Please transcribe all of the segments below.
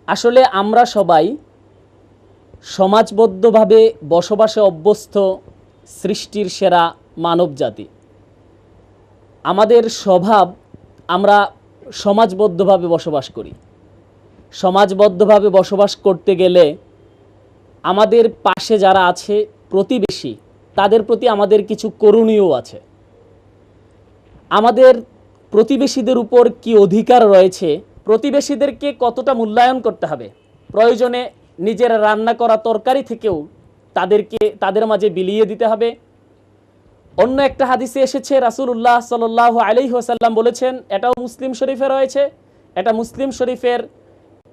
আসলে আমরা সবাই সমাজবদ্ধভাবে বসবাসে অভ্যস্ত সৃষ্টির সেরা মানব জাতি। আমাদের স্বভাব, আমরা সমাজবদ্ধভাবে বসবাস করি। সমাজবদ্ধভাবে বসবাস করতে গেলে আমাদের পাশে যারা আছে, প্রতিবেশী, তাদের প্রতি আমাদের কিছু করণীয় আছে। আমাদের প্রতিবেশীদের উপর কি অধিকার রয়েছে, প্রতিবেশীদেরকে কতটা মূল্যায়ন করতে হবে, প্রয়োজনে নিজের রান্না করা তরকারি থেকেও তাদের মাঝে বিলিয়ে দিতে হবে। অন্য একটা হাদিসে এসেছে, রাসূলুল্লাহ সাল্লাল্লাহু আলাইহি ওয়াসাল্লাম বলেছেন, এটাও মুসলিম শরীফে রয়েছে, এটা মুসলিম শরীফের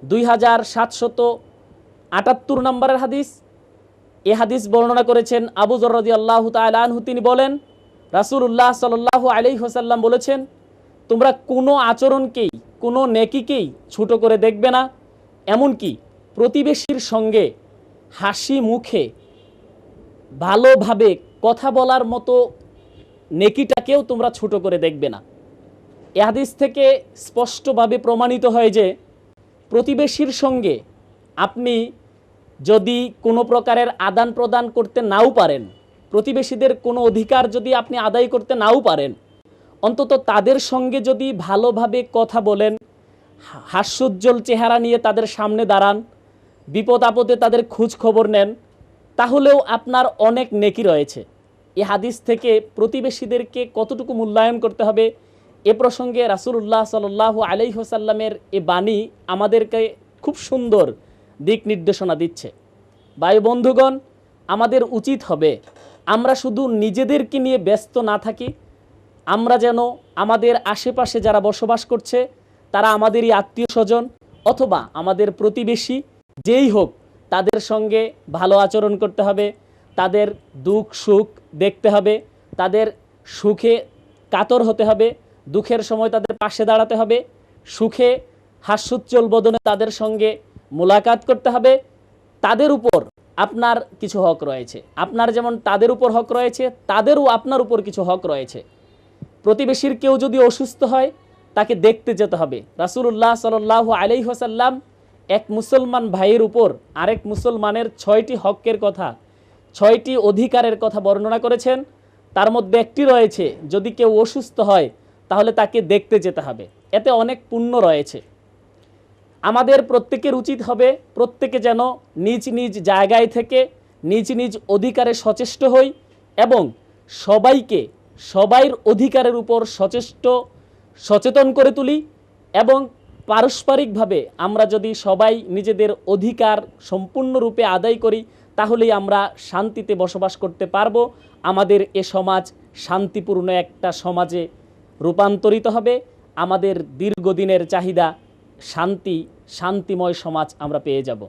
2778 নম্বরের হাদিস। এ হাদিস বর্ণনা করেছেন আবু যর রাদিয়াল্লাহু তাআলা আনহু। তিনি বলেন, রাসূলুল্লাহ সাল্লাল্লাহু আলাইহি ওয়াসাল্লাম বলেছেন, তোমরা কোনো আচরণকেই, কোনো নেকিকেই ছোট করে দেখবে না, এমনকি প্রতিবেশীর সঙ্গে হাসি মুখে ভালোভাবে কথা বলার মতো নেকিটাকেও তোমরা ছোট করে দেখবে না। এ হাদিস থেকে স্পষ্টভাবে প্রমাণিত হয় যে প্রতিবেশীর সঙ্গে আপনি যদি কোনো প্রকারের আদান প্রদান করতে নাও পারেন, প্রতিবেশীদের কোনো অধিকার যদি আপনি আদায় করতে নাও পারেন, অন্তত তাদের সঙ্গে যদি ভালোভাবে কথা বলেন, হাস্যোজ্জ্বল চেহারা নিয়ে তাদের সামনে দাঁড়ান, বিপদ আপদে তাদের খোঁজ খবর নেন, তাহলেও আপনার অনেক নেকি রয়েছে। এই হাদিস থেকে প্রতিবেশীদেরকে কতটুকু মূল্যায়ন করতে হবে, এ প্রসঙ্গে রাসূলুল্লাহ সাল্লাল্লাহু আলাইহি ওয়াসাল্লামের এ বাণী আমাদেরকে খুব সুন্দর দিক নির্দেশনা দিচ্ছে। ভাই বন্ধুগণ, আমাদের উচিত হবে আমরা শুধু নিজেদেরকে নিয়ে ব্যস্ত না থাকি, আমরা যেন আমাদের আশেপাশে যারা বসবাস করছে, তারা আমাদেরই আত্মীয় স্বজন অথবা আমাদের প্রতিবেশী যেই হোক, তাদের সঙ্গে ভালো আচরণ করতে হবে, তাদের দুঃখ সুখ দেখতে হবে, তাদের সুখে কাতর হতে হবে, দুঃখের সময় তাদের পাশে দাঁড়াতে হবে, সুখে হাস্যোজ্জ্বল বদনে তাদের সঙ্গে মোলাকাত করতে হবে। তাদের উপর আপনার কিছু হক রয়েছে, আপনার যেমন তাদের উপর হক রয়েছে, তাদেরও আপনার উপর কিছু হক রয়েছে। প্রতিবেশীর কেউ যদি অসুস্থ হয়, তাকে দেখতে যেতে হবে। রাসূলুল্লাহ সাল্লাল্লাহু আলাইহি ওয়াসাল্লাম এক মুসলমান ভাইয়ের উপর আরেক মুসলমানের 6টি হকের কথা, 6টি অধিকারের কথা বর্ণনা করেছেন। তার মধ্যে একটি রয়েছে, যদি কেউ অসুস্থ হয় তাহলে তাকে দেখতে যেতে হবে, এতে অনেক পুণ্য রয়েছে। আমাদের প্রত্যেকের উচিত হবে প্রত্যেকে যেন নিজ নিজ জায়গায় থেকে নিজ নিজ অধিকারে সচেষ্ট হই এবং সবাইকে সবাইর অধিকারের উপর সচেতন করে তুলি। এবং পারস্পরিকভাবে আমরা যদি সবাই নিজেদের অধিকার সম্পূর্ণরূপে আদায় করি, তাহলেই আমরা শান্তিতে বসবাস করতে পারবো। আমাদের এ সমাজ শান্তিপূর্ণ একটা সমাজে রূপান্তরিত হবে। আমাদের দীর্ঘদিনের চাহিদা শান্তিময় সমাজ আমরা পেয়ে যাব।